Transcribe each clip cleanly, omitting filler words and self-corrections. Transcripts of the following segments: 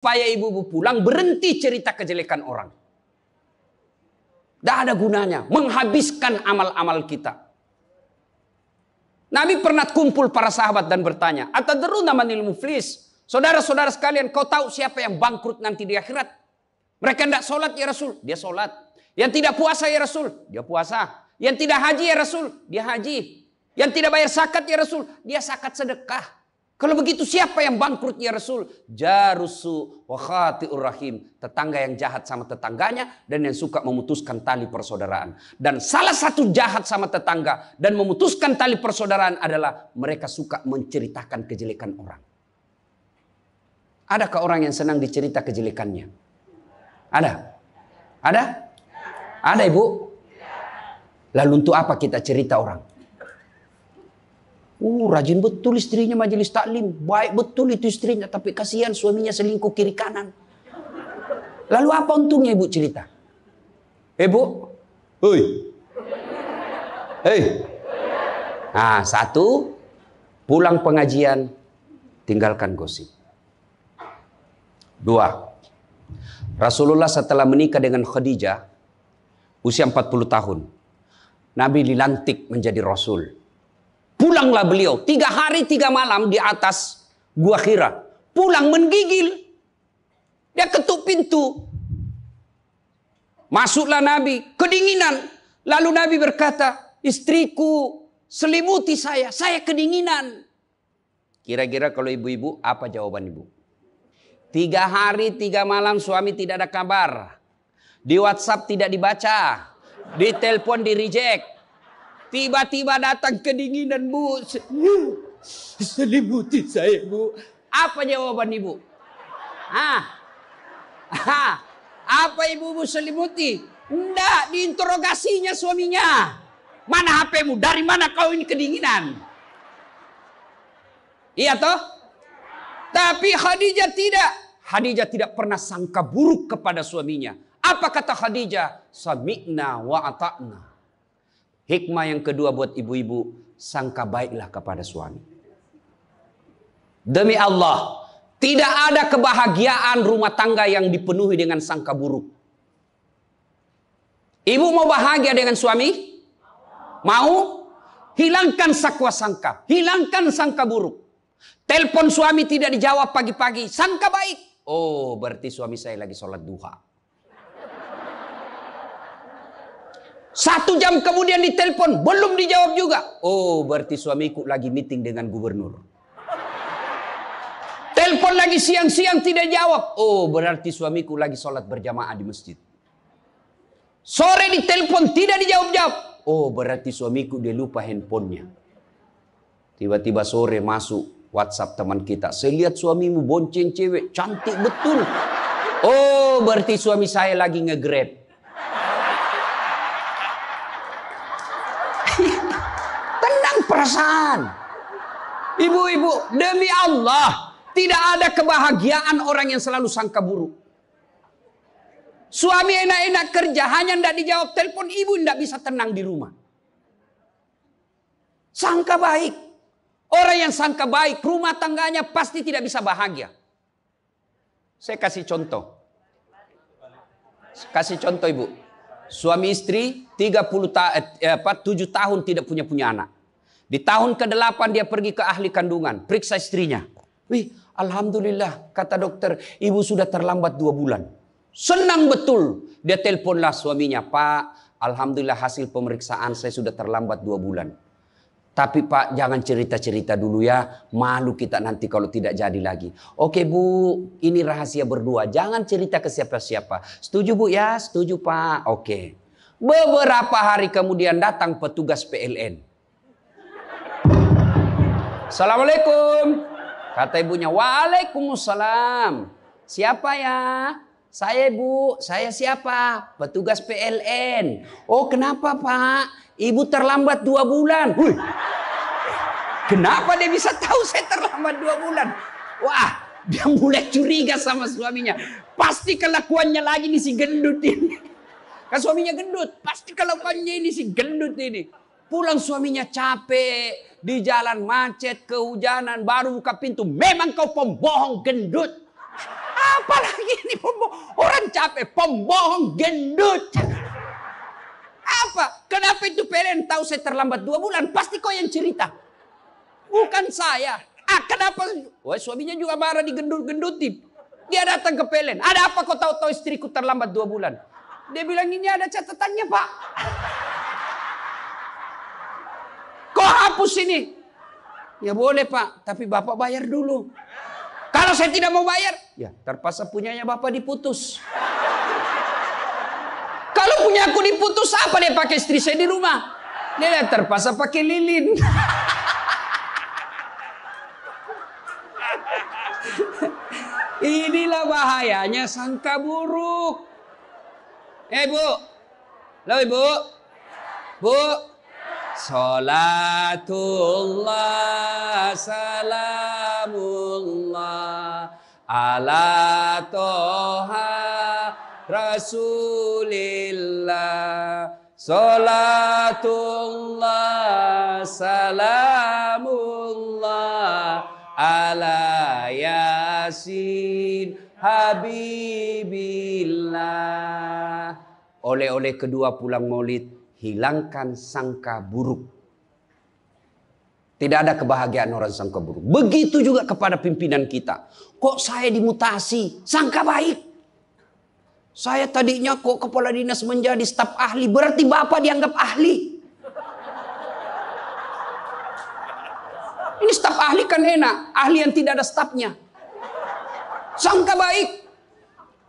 supaya ibu-ibu pulang berhenti cerita kejelekan orang. Tidak ada gunanya menghabiskan amal-amal kita. Nabi pernah kumpul para sahabat dan bertanya, "Atadruna manil muflis?" Saudara-saudara sekalian, kau tahu siapa yang bangkrut nanti di akhirat? Mereka tidak sholat ya Rasul, dia sholat. Yang tidak puasa ya Rasul, dia puasa. Yang tidak haji ya Rasul, dia haji. Yang tidak bayar zakat ya Rasul, dia zakat sedekah. Kalau begitu siapa yang bangkrut ya Rasul? Jarusu wa khati'ur rahim. Tetangga yang jahat sama tetangganya dan yang suka memutuskan tali persaudaraan. Dan salah satu jahat sama tetangga dan memutuskan tali persaudaraan adalah mereka suka menceritakan kejelekan orang. Adakah orang yang senang dicerita kejelekannya? Ada? Ada? Ada ibu? Lalu untuk apa kita cerita orang? Rajin betul istrinya majelis taklim. Baik betul itu istrinya. Tapi kasihan suaminya selingkuh kiri kanan. Lalu apa untungnya ibu cerita? Bu? Hei. Hei. Nah, satu. Pulang pengajian. Tinggalkan gosip. Dua. Rasulullah setelah menikah dengan Khadijah. Usia 40 tahun. Nabi dilantik menjadi Rasul. Pulanglah beliau 3 hari 3 malam di atas Gua Hira. Pulang menggigil. Dia ketuk pintu. Masuklah Nabi. Kedinginan. Lalu Nabi berkata, istriku selimuti saya. Saya kedinginan. Kira-kira kalau ibu-ibu apa jawaban ibu? 3 hari 3 malam suami tidak ada kabar. Di WhatsApp tidak dibaca. Di telepon di reject. Tiba-tiba datang kedinginan bu. Selimuti saya bu. Apa jawaban ibu? Apa ibu selimuti? Enggak, diinterogasinya suaminya. Mana HP-mu? Dari mana kau ini kedinginan? Iya toh? Tapi Khadijah tidak. Khadijah tidak pernah sangka buruk kepada suaminya. Apa kata Khadijah? Sami'na wa ata'na. Hikmah yang kedua buat ibu-ibu, sangka baiklah kepada suami. Demi Allah, tidak ada kebahagiaan rumah tangga yang dipenuhi dengan sangka buruk. Ibu mau bahagia dengan suami? Mau? Hilangkan sakwa sangka, hilangkan sangka buruk. Telepon suami tidak dijawab pagi-pagi, sangka baik. Oh, berarti suami saya lagi sholat duha. 1 jam kemudian ditelepon, belum dijawab juga. Oh, berarti suamiku lagi meeting dengan gubernur. Telepon lagi siang-siang tidak jawab. Oh, berarti suamiku lagi sholat berjamaah di masjid. Sore ditelepon tidak dijawab-jawab. Oh, berarti suamiku dia lupa handphonenya. Tiba-tiba sore masuk WhatsApp teman kita. Saya lihat suamimu bonceng cewek, cantik betul. Oh, berarti suami saya lagi nge-grab. Perasaan. Ibu-ibu, demi Allah, tidak ada kebahagiaan orang yang selalu sangka buruk. Suami enak-enak kerja, hanya tidak dijawab telepon, ibu tidak bisa tenang di rumah. Sangka baik. Orang yang sangka baik, rumah tangganya pasti tidak bisa bahagia. Saya kasih contoh. Kasih contoh ibu. Suami istri 7 tahun tidak punya anak. Di tahun ke-8 dia pergi ke ahli kandungan. Periksa istrinya. Wih, alhamdulillah kata dokter. Ibu sudah terlambat 2 bulan. Senang betul. Dia teleponlah suaminya. Pak, alhamdulillah hasil pemeriksaan saya sudah terlambat 2 bulan. Tapi Pak jangan cerita-cerita dulu ya. Malu kita nanti kalau tidak jadi lagi. Oke Bu, ini rahasia berdua. Jangan cerita ke siapa-siapa. Setuju Bu ya? Setuju Pak. Oke. Beberapa hari kemudian datang petugas PLN. Assalamualaikum. Kata ibunya, waalaikumsalam. Siapa ya? Saya Bu. Saya siapa? Petugas PLN. Oh kenapa Pak? Ibu terlambat 2 bulan. Wih. Kenapa dia bisa tahu saya terlambat 2 bulan? Wah, dia mulai curiga sama suaminya. Pasti kelakuannya lagi nih si gendut ini. Kan suaminya gendut. Pasti kelakuannya ini si gendut ini. Pulang suaminya capek. Di jalan macet, kehujanan, baru buka pintu. Memang kau pembohong gendut. Apalagi ini pembohong. Orang capek, pembohong gendut. Apa? Kenapa itu PLN tahu saya terlambat 2 bulan? Pasti kau yang cerita. Bukan saya. Kenapa? Wah, suaminya juga marah digendut-gendutin. Dia datang ke PLN. Ada apa kau tahu istriku terlambat 2 bulan? Dia bilang ini ada catatannya, Pak. Kau hapus ini. Ya boleh, Pak. Tapi Bapak bayar dulu. Kalau saya tidak mau bayar, ya terpaksa punyanya Bapak diputus. Kalau punya aku diputus, apa dia pakai istri saya di rumah? Dia terpaksa pakai lilin. Inilah bahayanya sangka buruk. Bu. Halo Ibu. Bu. Salatullah salamullah ala toha Rasulillah. Salatullah salamullah ala Yasin Habibillah. Oleh-oleh kedua pulang maulid, hilangkan sangka buruk. Tidak ada kebahagiaan orang sangka buruk. Begitu juga kepada pimpinan kita. Kok saya dimutasi? Sangka baik. Saya tadinya kok kepala dinas menjadi staf ahli. Berarti Bapak dianggap ahli. Ini staf ahli kan enak. Ahli yang tidak ada stafnya. Sangka baik.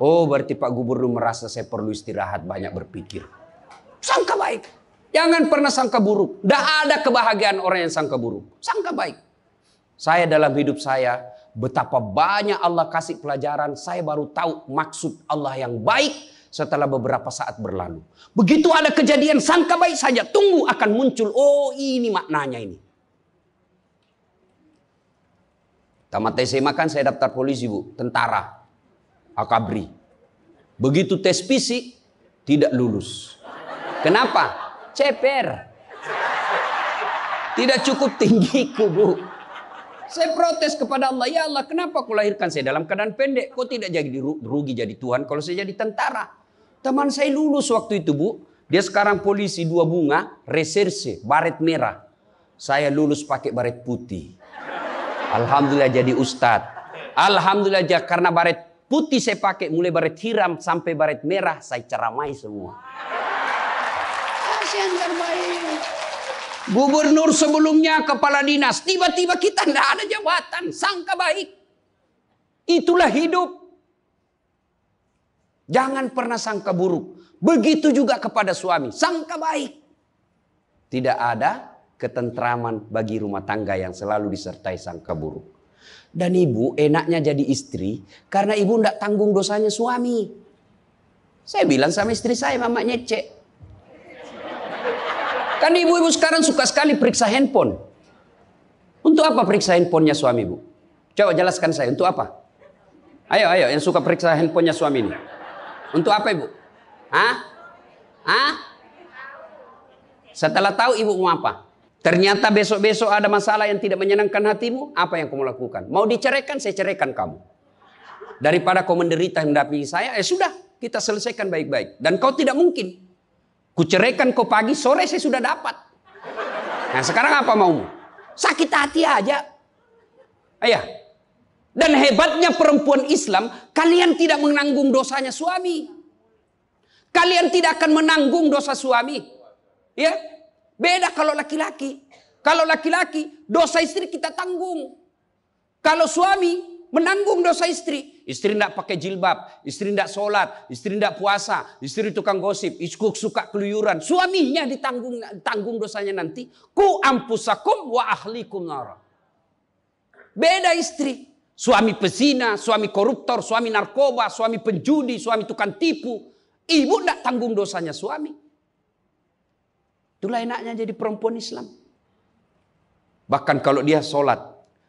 Oh, berarti Pak Gubernur merasa saya perlu istirahat, banyak berpikir. Sangka baik. Jangan pernah sangka buruk. Tidak ada kebahagiaan orang yang sangka buruk. Sangka baik. Saya dalam hidup saya, betapa banyak Allah kasih pelajaran. Saya baru tahu maksud Allah yang baik setelah beberapa saat berlalu. Begitu ada kejadian sangka baik saja, tunggu akan muncul. Oh, ini maknanya ini. Tamat SMA kan saya daftar polisi, Bu. Tentara. Akabri. Begitu tes fisik, tidak lulus. Kenapa? Ceper. Tidak cukup tinggiku, Bu. Saya protes kepada Allah. Ya Allah, kenapa kau lahirkan saya dalam keadaan pendek? Kau tidak jadi rugi jadi Tuhan kalau saya jadi tentara. Teman saya lulus waktu itu, Bu. Dia sekarang polisi 2 bunga, reserse, baret merah. Saya lulus pakai baret putih. Alhamdulillah jadi ustadz. Alhamdulillah karena baret putih saya pakai, mulai baret hiram sampai baret merah, saya ceramai semua. Yang terbaik. Gubernur sebelumnya, kepala dinas, tiba-tiba kita tidak ada jabatan, sangka baik. Itulah hidup. Jangan pernah sangka buruk. Begitu juga kepada suami, sangka baik. Tidak ada ketentraman bagi rumah tangga yang selalu disertai sangka buruk. Dan ibu enaknya jadi istri karena ibu tidak tanggung dosanya suami. Saya bilang sama istri saya, Mama nyecek. Kan ibu-ibu sekarang suka sekali periksa handphone. Untuk apa periksa handphonenya suami, Bu? Coba jelaskan saya, untuk apa? Ayo yang suka periksa handphonenya suami ini. Untuk apa, Ibu? Setelah tahu ibu mau apa? Ternyata besok-besok ada masalah yang tidak menyenangkan hatimu, apa yang kamu lakukan? Mau diceraikan, saya ceraikan kamu. Daripada kau menderita mendampingi saya, sudah, kita selesaikan baik-baik. Dan kau tidak mungkin. Kuceraikan kau pagi, sore saya sudah dapat. Nah sekarang apa maumu? Sakit hati aja. Ayah. Dan hebatnya perempuan Islam, kalian tidak menanggung dosanya suami. Kalian tidak akan menanggung dosa suami. Ya, beda kalau laki-laki. Kalau laki-laki, dosa istri kita tanggung. Kalau suami menanggung dosa istri. Istri tidak pakai jilbab, istri tidak sholat, istri tidak puasa, istri tukang gosip, istri suka keluyuran. Suaminya ditanggung dosanya nanti. Ku ampusakum wa ahlikum nara. Beda istri. Suami pezina, suami koruptor, suami narkoba, suami penjudi, suami tukang tipu. Ibu tidak tanggung dosanya suami. Itulah enaknya jadi perempuan Islam. Bahkan kalau dia sholat,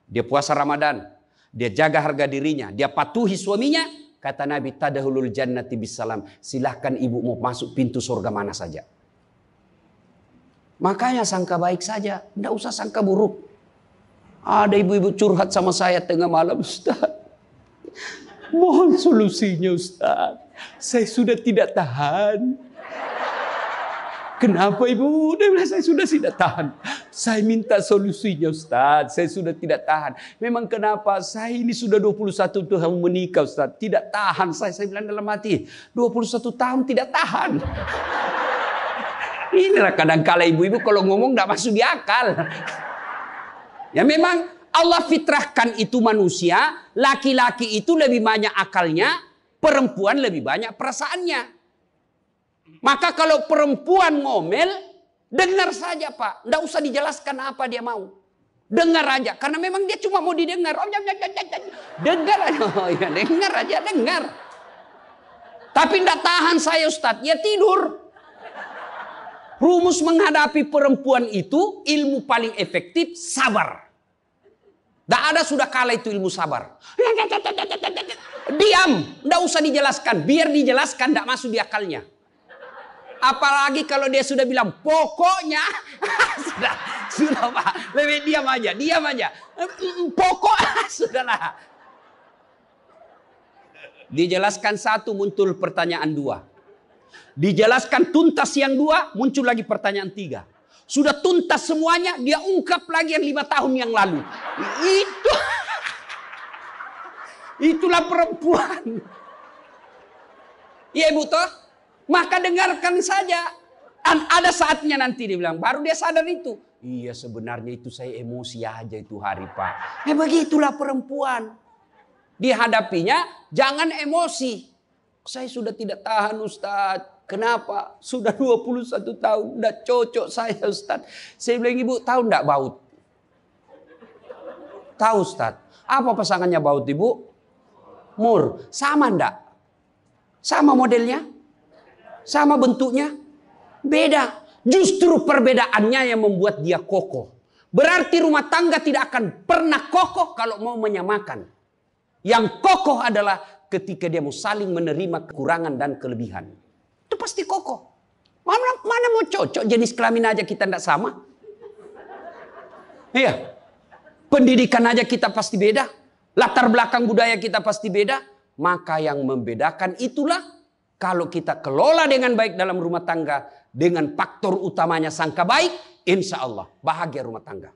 dia puasa Ramadan, dia jaga harga dirinya, dia patuhi suaminya, kata Nabi, tadahulul jannati bisalam. Silahkan ibu mau masuk pintu surga mana saja. Makanya sangka baik saja, tidak usah sangka buruk. Ada ibu-ibu curhat sama saya tengah malam, Ustaz. Mohon solusinya Ustaz. Saya sudah tidak tahan. Kenapa ibu? Dia bilang, saya sudah tidak tahan. Saya minta solusinya Ustaz. Saya sudah tidak tahan. Memang kenapa? Saya ini sudah 21 tahun menikah Ustaz. Tidak tahan. Saya bilang dalam hati. 21 tahun tidak tahan. Inilah kadang-kala ibu-ibu kalau ngomong tidak masuk di akal. Ya memang Allah fitrahkan itu manusia. Laki-laki itu lebih banyak akalnya. Perempuan lebih banyak perasaannya. Maka kalau perempuan ngomel, dengar saja Pak. Tidak usah dijelaskan apa dia mau. Dengar aja. Karena memang dia cuma mau didengar. Dengar aja. Oh, ya, dengar aja, dengar. Tapi tidak tahan saya Ustadz. Ya tidur. Rumus menghadapi perempuan itu, ilmu paling efektif, sabar. Tidak ada sudah kalah itu ilmu sabar. Diam. Tidak usah dijelaskan. Biar dijelaskan tidak masuk di akalnya. Apalagi kalau dia sudah bilang pokoknya sudah Pak, lebih diam aja. Pokok sudahlah. Dijelaskan satu muncul pertanyaan dua. Dijelaskan tuntas yang dua muncul lagi pertanyaan tiga. Sudah tuntas semuanya dia ungkap lagi yang 5 tahun yang lalu. Itulah perempuan. Iya Ibu toh? Maka dengarkan saja. Ada saatnya nanti dia bilang. Baru dia sadar itu. Iya sebenarnya itu saya emosi aja itu hari Pak. Begitulah perempuan. Dihadapinya jangan emosi. Saya sudah tidak tahan Ustaz. Kenapa? Sudah 21 tahun. Udah cocok saya Ustaz. Saya bilang Ibu tahu enggak baut? Tahu Ustaz. Apa pasangannya baut Ibu? Mur. Sama enggak? Sama modelnya? Sama bentuknya? Beda. Justru perbedaannya yang membuat dia kokoh. Berarti rumah tangga tidak akan pernah kokoh kalau mau menyamakan. Yang kokoh adalah ketika dia mau saling menerima kekurangan dan kelebihan. Itu pasti kokoh. Mana mau cocok jenis kelamin aja kita tidak sama. Iya. Pendidikan aja kita pasti beda. Latar belakang budaya kita pasti beda. Maka yang membedakan itulah kalau kita kelola dengan baik dalam rumah tangga, dengan faktor utamanya sangka baik, insya Allah bahagia rumah tangga.